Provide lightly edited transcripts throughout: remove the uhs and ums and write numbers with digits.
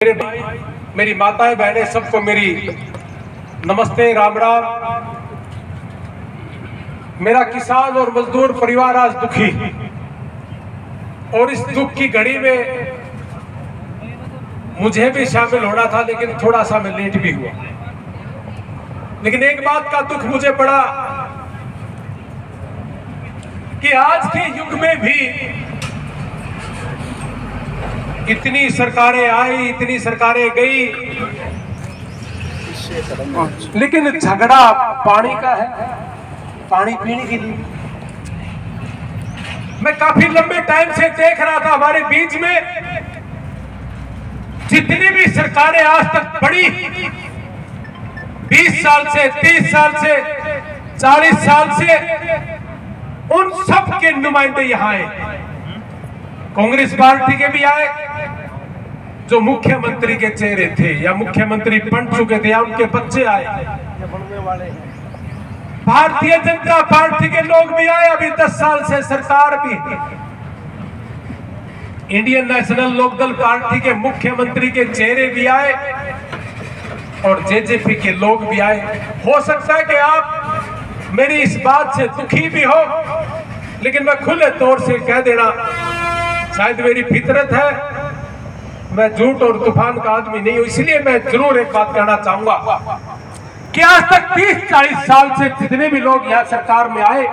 मेरे भाई, मेरी माताएं बहनें, सबको मेरी नमस्ते, राम राम। मेरा किसान और मजदूर परिवार आज दुखी, और इस दुख की घड़ी में मुझे भी शामिल होना था, लेकिन थोड़ा सा मैं लेट भी हुआ। लेकिन एक बात का दुख मुझे पड़ा कि आज के युग में भी इतनी सरकारें आई, इतनी सरकारें गई, लेकिन झगड़ा पानी का है, पानी पीने के लिए। मैं काफी लंबे टाइम से देख रहा था हमारे बीच में जितनी भी सरकारें आज तक पड़ी, 20 साल से, 30 साल से, 40 साल से, उन सब के नुमाइंदे यहां आए। कांग्रेस पार्टी के भी आए, जो मुख्यमंत्री के चेहरे थे या मुख्यमंत्री बन चुके थे, या उनके बच्चे आए। भारतीय जनता पार्टी के लोग भी आए, अभी 10 साल से सरकार भी। इंडियन नेशनल लोकदल पार्टी के मुख्यमंत्री के चेहरे भी आए, और जेजेपी के लोग भी आए। हो सकता है कि आप मेरी इस बात से दुखी भी हो, लेकिन मैं खुले तौर से कह देना, शायद मेरी फितरत है, मैं झूठ और तूफान का आदमी नहीं हूं, इसलिए मैं जरूर एक बात कहना चाहूंगा कि आज तक 30-40 साल से जितने भी लोग यहाँ सरकार में आए,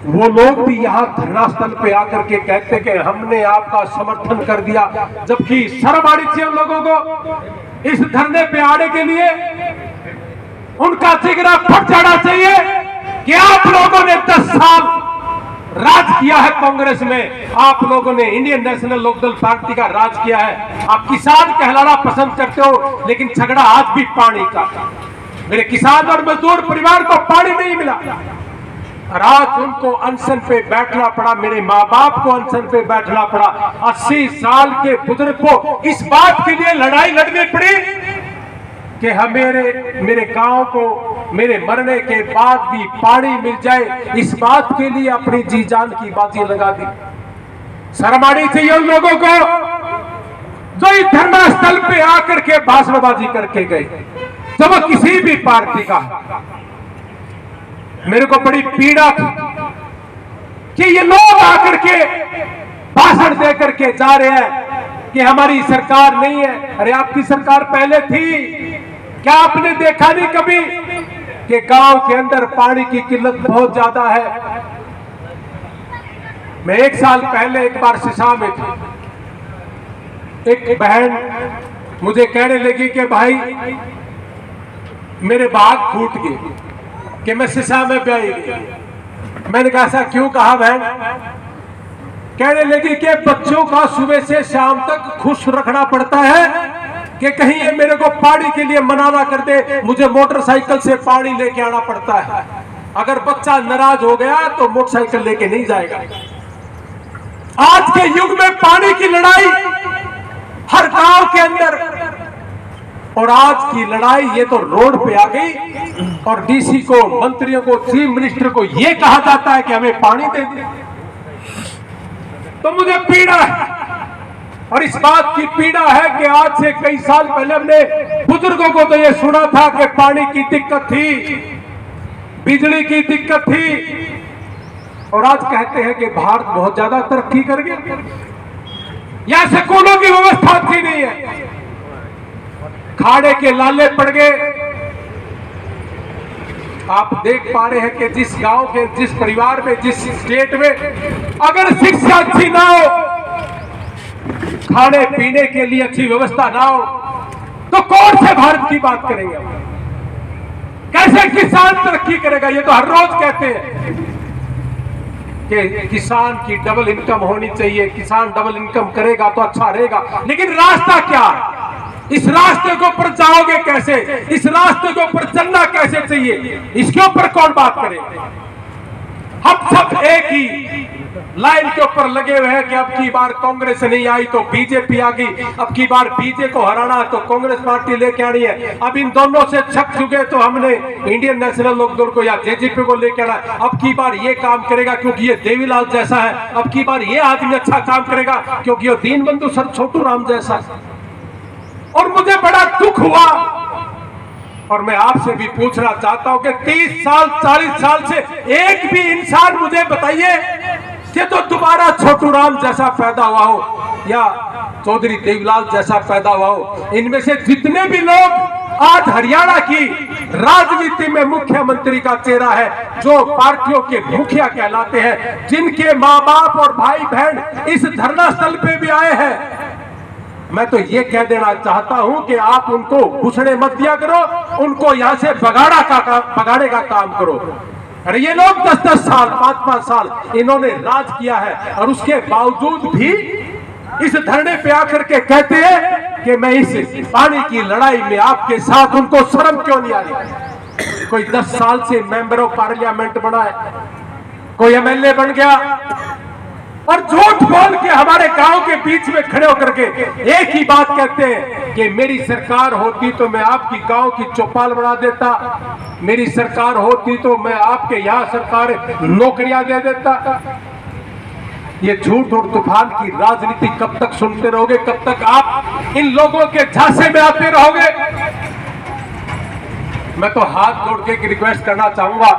वो लोग भी यहाँ धरना स्थल पे आकर के कहते कि हमने आपका समर्थन कर दिया, जबकि शर्म आनी चाहिए उन लोगों को इस धरने पे आने के लिए। उनका जिगरा फट जाना चाहिए कि आप लोगों ने 10 साल राज किया है कांग्रेस में, आप लोगों ने इंडियन नेशनल लोकदल पार्टी का राज किया है। आप किसान कहलाना पसंद करते हो, लेकिन झगड़ा आज भी पानी का। मेरे किसान और मजदूर परिवार को पानी नहीं मिला, और आज उनको अनशन पे बैठना पड़ा, मेरे माँ बाप को अनशन पे बैठना पड़ा। 80 साल के बुजुर्ग को इस बात के लिए लड़ाई लड़नी पड़ी कि हमें, मेरे गांव को मेरे मरने के बाद भी पानी मिल जाए, इस बात के लिए अपनी जी जान की बाजी लगा दी। शर्म आनी चाहिए उन लोगों को जो इस धरना स्थल पे आकर के भाषणबाजी करके गए। जब वो किसी भी पार्टी का, मेरे को बड़ी पीड़ा थी कि ये लोग आकर के भाषण दे करके जा रहे हैं कि हमारी सरकार नहीं है। अरे आपकी सरकार पहले थी, क्या आपने देखा नहीं कभी कि गांव के अंदर पानी की किल्लत बहुत ज्यादा है? मैं 1 साल पहले एक बार सिसा में थी, एक बहन मुझे कहने लगी कि भाई मेरे बाग फूट गए कि मैं सिसा में ब्याई गई। मैंने कहा ऐसा क्यों कहा बहन? कहने लगी कि बच्चों का सुबह से शाम तक खुश रखना पड़ता है कि कहीं ये मेरे को पानी के लिए मना कर दे, मुझे मोटरसाइकिल से पानी लेके आना पड़ता है। अगर बच्चा नाराज हो गया तो मोटरसाइकिल लेके नहीं जाएगा। आज के युग में पानी की लड़ाई हर गांव के अंदर, और आज की लड़ाई ये तो रोड पे आ गई, और डीसी को, मंत्रियों को, चीफ मिनिस्टर को ये कहा जाता है कि हमें पानी दे दे। तो मुझे पीड़ा है, और इस बात की पीड़ा है कि आज से कई साल पहले हमने बुजुर्गों को तो ये सुना था कि पानी की दिक्कत थी, बिजली की दिक्कत थी, और आज कहते हैं कि भारत बहुत ज्यादा तरक्की कर गया, यहां स्कूलों की व्यवस्था अच्छी नहीं है, खाड़े के लाले पड़ गए। आप देख पा रहे हैं कि जिस गांव के, जिस परिवार में, जिस स्टेट में अगर शिक्षा अच्छी ना हो, खाने पीने के लिए अच्छी व्यवस्था ना हो, तो कौन से भारत की बात करेंगे? कैसे किसान तरक्की करेगा? ये तो हर रोज कहते हैं कि किसान की डबल इनकम होनी चाहिए, किसान डबल इनकम करेगा तो अच्छा रहेगा, लेकिन रास्ता क्या है? इस रास्ते के ऊपर जाओगे कैसे? इस रास्ते के ऊपर चलना कैसे चाहिए? इसके ऊपर कौन बात करे? हम सब एक ही लाइन के ऊपर लगे हुए हैं कि अब की बार कांग्रेस नहीं आई तो बीजेपी आ गई, अब की बार बीजेपी को हराना तो कांग्रेस पार्टी लेके आनी है, अब इन दोनों से छक चुके तो हमने इंडियन नेशनल लोकदल को या जेजेपी को लेके आना, अब की बार ये काम करेगा क्योंकि ये देवीलाल जैसा है, अब की बार ये आदमी अच्छा काम करेगा क्योंकि ये दीनबंधु सर छोटू राम जैसा। और मुझे बड़ा दुख हुआ और मैं आपसे भी पूछना चाहता हूं कि 30 साल 40 साल से एक भी इंसान मुझे बताइए कि तो दोबारा छोटू राम जैसा पैदा हुआ हो या चौधरी देवीलाल जैसा पैदा हुआ हो। इनमें से जितने भी लोग आज हरियाणा की राजनीति में मुख्यमंत्री का चेहरा है, जो पार्टियों के मुखिया कहलाते हैं, जिनके माँ बाप और भाई बहन इस धरना स्थल पे भी आए हैं, मैं तो ये कह देना चाहता हूं कि आप उनको घुसने मत दिया करो, उनको यहां से भगाने का काम करो। अरे ये लोग 10-10 साल 5-5 साल इन्होंने राज किया है और उसके बावजूद भी इस धरने पे आकर के कहते हैं कि मैं इस पानी की लड़ाई में आपके साथ। उनको शर्म क्यों नहीं आ रही? कोई 10 साल से मेंबर ऑफ पार्लियामेंट बना है, कोई एमएलए बन गया और झूठ बोल के हमारे गांव के बीच में खड़े होकर के एक ही बात कहते हैं कि मेरी सरकार होती तो मैं आपकी गांव की चौपाल बना देता, मेरी सरकार होती तो मैं आपके यहाँ सरकार नौकरियां दे देता। ये झूठ और तूफान की राजनीति कब तक सुनते रहोगे? कब तक आप इन लोगों के झांसे में आते रहोगे? मैं तो हाथ जोड़ के रिक्वेस्ट करना चाहूंगा,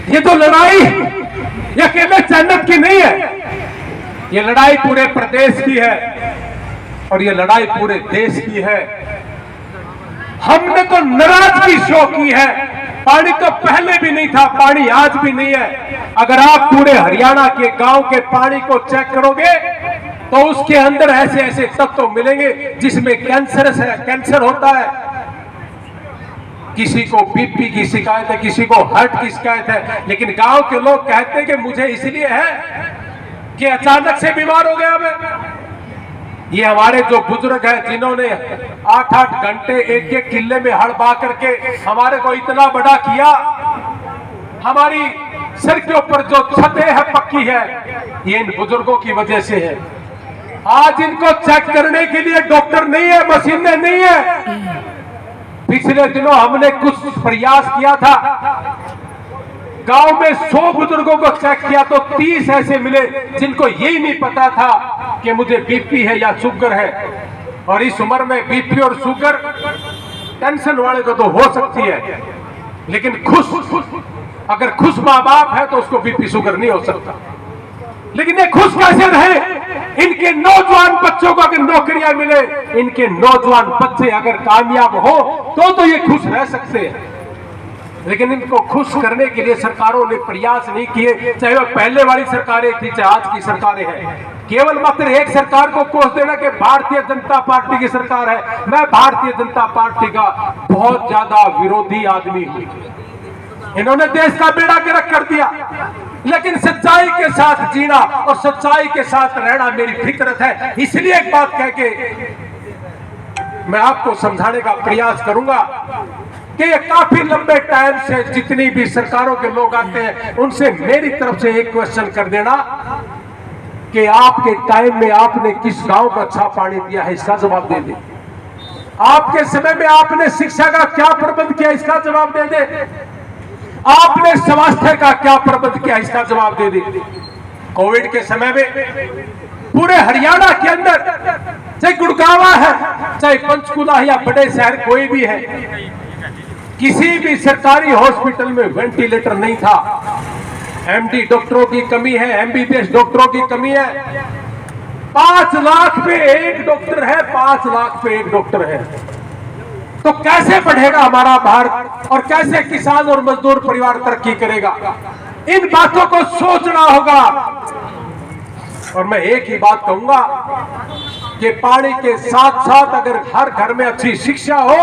ये तो लड़ाई ये अकेले जन्नत की नहीं है, ये लड़ाई पूरे प्रदेश की है और ये लड़ाई पूरे देश की है। हमने तो नाराजगी शो की है। पानी तो पहले भी नहीं था, पानी आज भी नहीं है। अगर आप पूरे हरियाणा के गांव के पानी को चेक करोगे तो उसके अंदर ऐसे ऐसे तत्व मिलेंगे जिसमें कैंसर होता है, किसी को बीपी की शिकायत है, किसी को हार्ट की शिकायत है, लेकिन गांव के लोग कहते हैं कि मुझे इसलिए है कि अचानक से बीमार हो गया मैं। ये हमारे जो बुजुर्ग हैं जिन्होंने 8-8 घंटे एक किले में हड़ बा करके हमारे को इतना बड़ा किया, हमारी सर के ऊपर जो छतें है पक्की है, ये इन बुजुर्गों की वजह से है। आज इनको चेक करने के लिए डॉक्टर नहीं है, मशीनें नहीं है। पिछले दिनों हमने कुछ प्रयास किया था, गांव में 100 बुजुर्गों को चेक किया तो 30 ऐसे मिले जिनको यही नहीं पता था कि मुझे बीपी है या शुगर है। और इस उम्र में बीपी और शुगर टेंशन वाले को तो हो सकती है, लेकिन अगर खुश माँ बाप है तो उसको बीपी शुगर नहीं हो सकता। लेकिन ये खुश कैसे रहे? इनके नौजवान बच्चों को अगर नौकरियां मिले, इनके नौजवान बच्चे अगर कामयाब हो तो ये खुश रह सकते हैं। लेकिन इनको खुश करने के लिए सरकारों ने प्रयास नहीं किए, चाहे वो पहले वाली सरकारें थी चाहे आज की सरकारें हैं। केवल मात्र एक सरकार को कोस देना कि भारतीय जनता पार्टी की सरकार है। मैं भारतीय जनता पार्टी का बहुत ज्यादा विरोधी आदमी हूं। इन्होंने देश का बेड़ा गर्क कर दिया, लेकिन सच्चाई के साथ जीना और सच्चाई के साथ रहना मेरी फितरत है। इसलिए एक बात कह के मैं आपको समझाने का प्रयास करूंगा कि ये काफी लंबे टाइम से जितनी भी सरकारों के लोग आते हैं उनसे मेरी तरफ से एक क्वेश्चन कर देना कि आपके टाइम में आपने किस गांव को अच्छा पानी दिया है, इसका जवाब दे दे। आपके समय में आपने शिक्षा का क्या प्रबंध किया, इसका जवाब दे दे। आपने स्वास्थ्य का क्या प्रबंध किया, इसका जवाब दे दे। कोविड के समय में पूरे हरियाणा के अंदर, चाहे गुड़गांवा है चाहे पंचकुला या बड़े शहर कोई भी है, किसी भी सरकारी हॉस्पिटल में वेंटिलेटर नहीं था। एमडी डॉक्टरों की कमी है, एमबीबीएस डॉक्टरों की कमी है। 5 लाख पे एक डॉक्टर है, 5 लाख पे एक डॉक्टर है। तो कैसे बढ़ेगा हमारा भारत और कैसे किसान और मजदूर परिवार तरक्की करेगा? इन बातों को सोचना होगा। और मैं एक ही बात कहूंगा कि पानी के साथ साथ अगर हर घर में अच्छी शिक्षा हो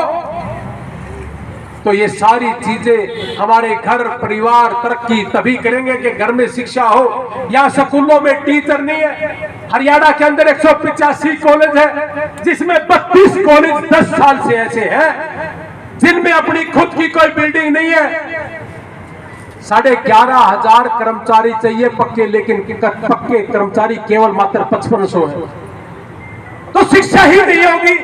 तो ये सारी चीजें हमारे घर परिवार तरक्की तभी करेंगे कि घर में शिक्षा हो। यहाँ स्कूलों में टीचर नहीं है। हरियाणा के अंदर 185 कॉलेज है, जिसमें 32 कॉलेज 10 साल से ऐसे हैं जिनमें अपनी खुद की कोई बिल्डिंग नहीं है। 11,500 कर्मचारी चाहिए पक्के, लेकिन पक्के कर्मचारी केवल मात्र 5500 है। तो शिक्षा ही नहीं होगी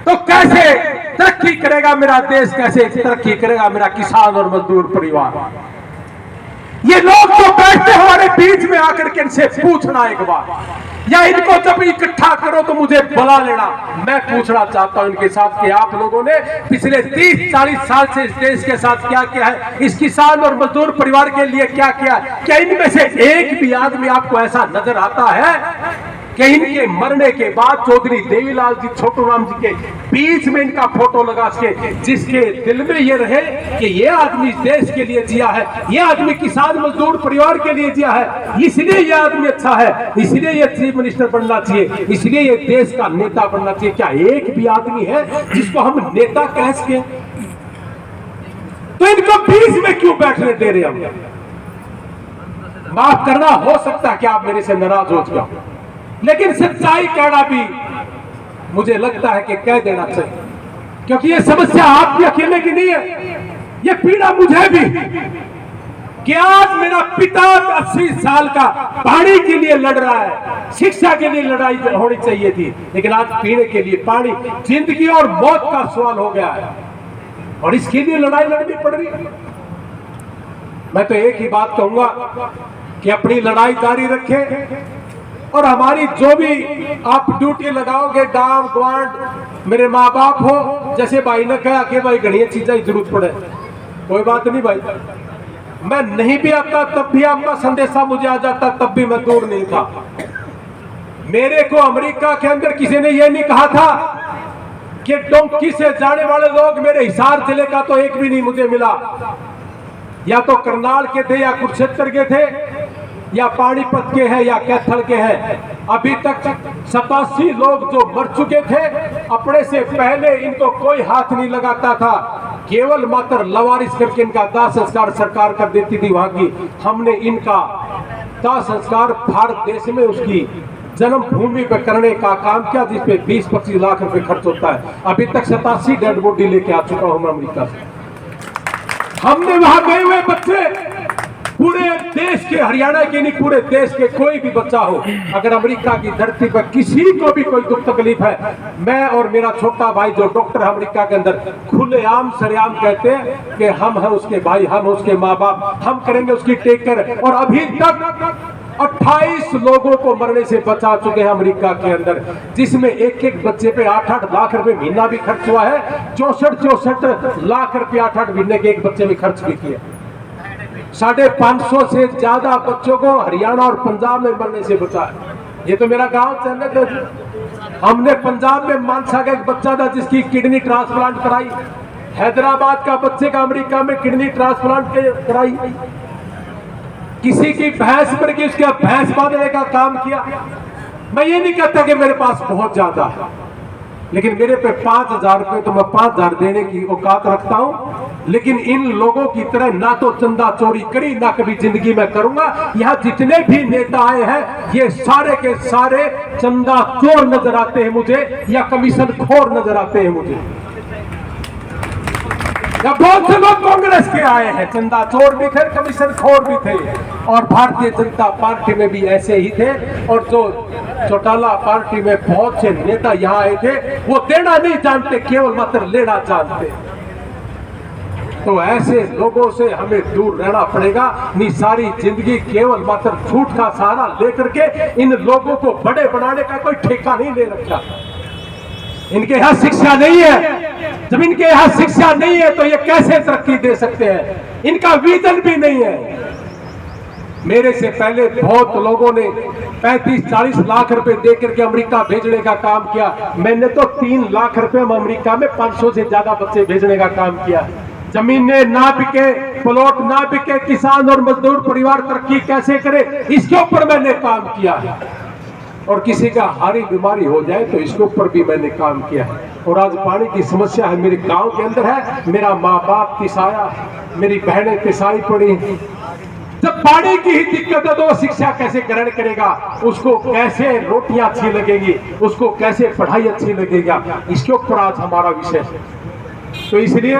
तो कैसे तरक्की करेगा मेरा देश, कैसे तरक्की करेगा मेरा किसान और मजदूर परिवार? ये लोग तो बैठते हमारे बीच में आकर के इनसे पूछना एक बार, या इनको जब इकट्ठा करो तो मुझे बुला लेना। मैं पूछना चाहता हूं इनके साथ कि आप लोगों ने पिछले 30-40 साल से इस देश के साथ क्या किया है, इस किसान और मजदूर परिवार के लिए क्या किया? क्या इनमें से एक भी आदमी आपको ऐसा नजर आता है कि इनके मरने के बाद चौधरी देवीलाल जी छोटूराम जी के बीच में इनका फोटो लगा के, जिसके दिल में ये रहे कि ये आदमी देश के लिए जिया है, ये आदमी किसान मजदूर परिवार के लिए जिया है, इसलिए ये आदमी अच्छा है, इसलिए ये चीफ मिनिस्टर बनना चाहिए, इसलिए ये देश का नेता बनना चाहिए? क्या एक भी आदमी है जिसको हम नेता कह सके? तो इनको बीच में क्यों बैठने दे रहे हम? माफ करना, हो सकता है कि आप मेरे से नाराज हो जाओ, लेकिन सच्चाई कहना भी मुझे लगता है कि कह देना चाहिए, क्योंकि ये समस्या आपकी अकेले की नहीं है, ये पीड़ा मुझे भी कि आज मेरा पिता 80 साल का पानी के लिए लड़ रहा है, शिक्षा के लिए लड़ाई होनी चाहिए थी, लेकिन आज पीने के लिए पानी जिंदगी और मौत का सवाल हो गया है और इसके लिए लड़ाई लड़नी पड़ रही है। मैं तो एक ही बात कहूंगा कि अपनी लड़ाई जारी रखें और हमारी जो भी आप ड्यूटी लगाओगे, डांव ग्वांड, मेरे माँ बाप हो, जैसे भाई ने कहा कि भाई घड़ी चीजें की जरूरत पड़े, कोई बात नहीं भाई, मैं नहीं भी आता तब भी आपका संदेशा मुझे आ जाता, तब भी मैं दूर नहीं था। मेरे को अमेरिका के अंदर किसी ने यह नहीं कहा था कि डोंकी से जाने वाले लोग मेरे हिसार जिले का तो एक भी नहीं मुझे मिला, या तो करनाल के थे या कुरुक्षेत्र के थे या पानीपत के हैं या कैथल के हैं। अभी तक 87 लोग जो मर चुके थे, अपने से पहले इनको कोई हाथ नहीं लगाता था, केवल मात्र लवारिस करके इनका दाह संस्कार सरकार कर देती थी वहां की। हमने इनका दाह संस्कार भारत देश में उसकी जन्मभूमि पर करने का काम किया, जिसपे 20-25 लाख रुपए खर्च होता है। अभी तक 87 डेड बॉडी लेके आ चुका हूं अमेरिका से। हमने वहां गए हुए बच्चे पूरे देश के, हरियाणा के नहीं पूरे देश के कोई भी बच्चा हो, अगर अमेरिका की धरती पर किसी को भी कोई दुख तकलीफ है, मैं और मेरा छोटा भाई जो डॉक्टर है अमेरिका के अंदर, खुलेआम सरेआम कहते हैं कि हम हैं उसके भाई, हम उसके माँ बाप, हम करेंगे उसकी टेक केयर। और अभी तक 28 लोगों को मरने से बचा चुके हैं अमेरिका के अंदर, जिसमें एक बच्चे पे 8-8 लाख रुपए महीना भी खर्च हुआ है। 64 लाख रुपए 8-8 महीने के एक बच्चे में खर्च भी किया। 550 से ज्यादा बच्चों को हरियाणा और पंजाब में मरने से बचा है। ये तो मेरा गांव चलने। हमने पंजाब में मानसा का एक बच्चा था जिसकी किडनी ट्रांसप्लांट कराई, हैदराबाद का बच्चे का अमेरिका में किडनी ट्रांसप्लांट कराई, किसी की भैंस पर की उसका भैंस बांधने का काम किया। मैं ये नहीं कहता कि मेरे पास बहुत ज्यादा है, लेकिन मेरे पे 5,000 रुपए तो मैं 5,000 देने की औकात रखता हूं। लेकिन इन लोगों की तरह ना तो चंदा चोरी करी, ना कभी जिंदगी में करूंगा। यहाँ जितने भी नेता आए हैं ये सारे के सारे चंदा चोर नजर आते हैं मुझे, या कमीशन खोर नजर आते हैं मुझे। या बहुत से लोग कांग्रेस के आए हैं, चंदा चोर भी थे, कमीशन खोर भी थे, और भारतीय जनता पार्टी में भी ऐसे ही थे। और जो चौटाला पार्टी में बहुत से नेता यहाँ आए थे, वो देना नहीं जानते, केवल मात्र लेना जानते। तो ऐसे लोगों से हमें दूर रहना पड़ेगा। नहीं सारी जिंदगी केवल मात्र झूठ का सहारा लेकर के इन लोगों को बड़े बनाने का कोई ठेका नहीं ले रखा। इनके यहाँ शिक्षा नहीं है, जब इनके यहाँ शिक्षा नहीं है तो ये कैसे तरक्की दे सकते हैं? इनका विजन भी नहीं है। मेरे से पहले बहुत लोगों ने 35-40 लाख रुपए दे करके अमेरिका भेजने का काम किया। मैंने तो 3 लाख रुपए अमेरिका में 500 से ज्यादा बच्चे भेजने का काम किया। जमीनें ना बिके, प्लॉट ना बिके, किसान और मजदूर परिवार तरक्की कैसे करे, इसके ऊपर मैंने काम किया है। और किसी का हारी बीमारी हो जाए तो इसके ऊपर भी मैंने काम किया है। और आज पानी की समस्या है, मेरे गांव के अंदर है, मेरा माँ बाप तिसाया, मेरी बहनें तिसाई पड़ी। जब पानी की ही दिक्कत है तो शिक्षा कैसे ग्रहण करेगा? उसको कैसे रोटियां अच्छी लगेगी? उसको कैसे पढ़ाई अच्छी लगेगा? इसके ऊपर आज हमारा विषय है। तो इसलिए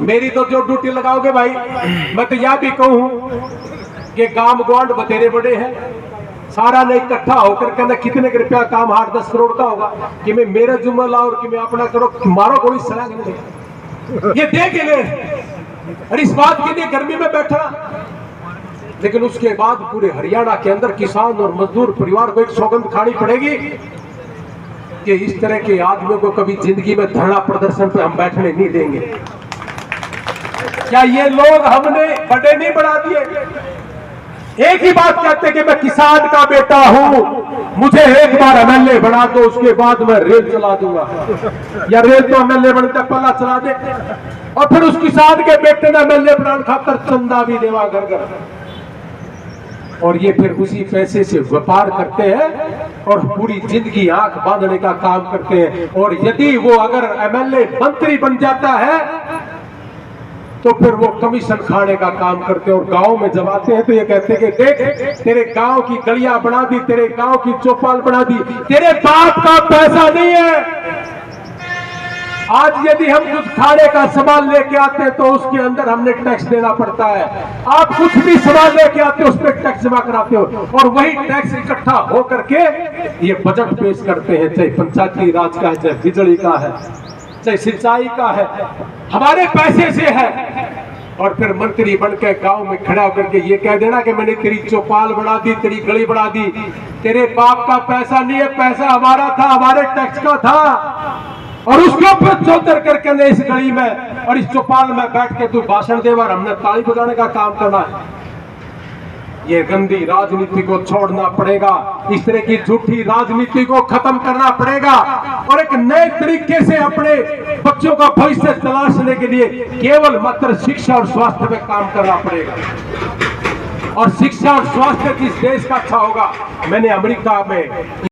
मेरी तो जो ड्यूटी लगाओगे भाई, मैं तो यह भी कहूं कि गांव ग्वांड बतेरे बड़े हैं, सारा ने इकट्ठा होकर कहना कितने के रुपया काम 8-10 करोड़ का होगा कि मैं मेरा जुम्मा लाओ और कि मैं अपना करो, मारो कोई सलाह नहीं। ये दे के ले, और इस बात के लिए गर्मी में बैठा। लेकिन उसके बाद पूरे हरियाणा के अंदर किसान और मजदूर परिवार को एक सौगंध खानी पड़ेगी कि इस तरह के आदमियों को कभी जिंदगी में धरना प्रदर्शन पे हम बैठने नहीं देंगे। क्या ये लोग हमने बड़े नहीं बढ़ा दिए? एक ही बात कहते कि मैं किसान का बेटा हूं, मुझे एक बार एमएलए बना दो, उसके बाद मैं रेल चला दूंगा। या रेल तो एमएलए बनते पल्ला चला दे, और फिर उस किसान के बेटे ने एमएलए बनाने खातर चंदा भी देवा घर घर, और ये फिर उसी पैसे से व्यापार करते हैं और पूरी जिंदगी आंख बांधने का काम करते हैं। और यदि वो अगर एमएलए मंत्री बन जाता है तो फिर वो कमीशन खाने का काम करते हैं। और गांव में जब आते हैं तो ये कहते हैं कि देख तेरे गांव की गलियां बना दी, तेरे गांव की चौपाल बना दी, तेरे बाप का पैसा नहीं है। आज यदि हम कुछ खाने का सामान लेके आते हैं तो उसके अंदर हमने टैक्स देना पड़ता है। आप कुछ भी सामान लेके आते हो उस पर टैक्स जमा कराते हो, और वही टैक्स इकट्ठा हो करके ये बजट पेश करते हैं, चाहे पंचायती राज का है, चाहे बिजली का है, चाहे सिंचाई का है, हमारे पैसे से है। और फिर मंत्री बन के गाँव में खड़ा होकर के ये कह देना कि मैंने तेरी चौपाल बना दी, तेरी गली बना दी, तेरे बाप का पैसा नहीं है, पैसा हमारा था, हमारे टैक्स का था। और उसके ऊपर चौधर करके इस गली में और इस चौपाल में बैठ के तू भाषण दे और हमने ताली बजाने का काम करना है। ये गंदी राजनीति को छोड़ना पड़ेगा, इस तरह की झूठी राजनीति को खत्म करना पड़ेगा, और एक नए तरीके से अपने बच्चों का भविष्य तलाशने के लिए केवल मात्र शिक्षा और स्वास्थ्य में काम करना पड़ेगा। और शिक्षा और स्वास्थ्य किस देश का अच्छा होगा? मैंने अमेरिका में